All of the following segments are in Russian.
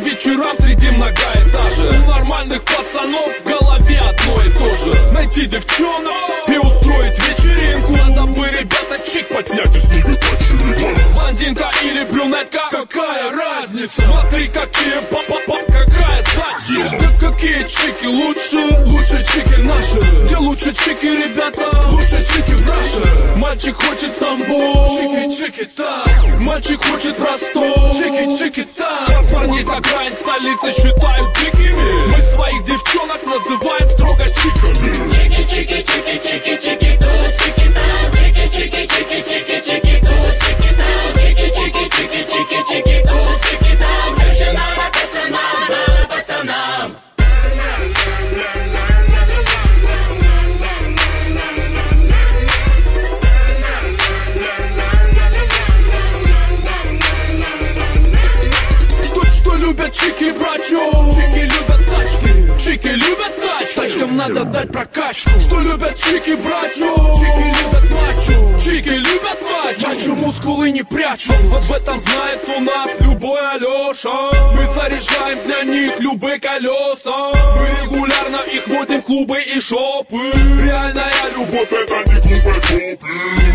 Вечерам среди многоэтажек. У нормальных пацанов в голове одно и то же: найти девчонок и устроить вечеринку. Надо бы, ребята, чик подснять и с ними почеревать. Блондинка или брюнетка, какая разница? Смотри, какие пап-пап-пап, какая задница. Какие чики лучше? Лучше чики наши. Где лучше чики, ребята? Лучше чики в Раше. Мальчик хочет самбо, чики-чики там. Мальчик хочет Ростов, чики-чики там. Парни за грань в столице считают дикими. Мы своих девчонок называем строго чиками. Чики-чики-чики-чики-чики тут, чики там. Чики-чики-чики-чики-чики тут, чики там. Чики-чики-чики-чики-чики тут, чики там. Девчонам, пацанам, пацанам. Что любят чики, брачо? Чики любят тачки, чики любят тачки. Тачкам надо дать прокачку. Что любят чики, брачо? Чики любят мачо, чики любят мачо. Мачо мускулы не прячут. Об этом знает у нас любой Алеша. Мы заряжаем для них любые колеса. Мы регулярно их водим в клубы и шопы. Реальная любовь — это не глупые сопли.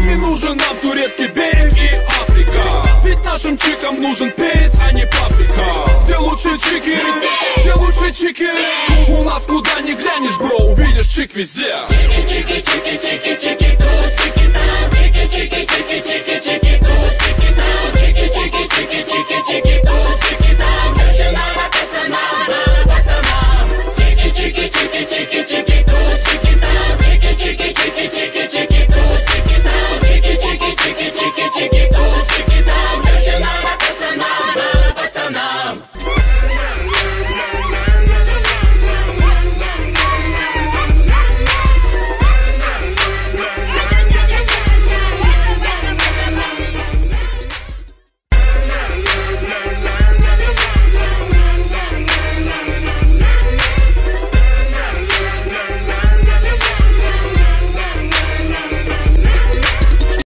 Не нужен нам турецкий берег и Африка. Ведь нашим чикам нужен перец, а не паприка. Где лучше чики? Где лучше чики? У нас куда ни глянешь, бро, увидишь чик везде. Чики-чики-чики-чики-чики.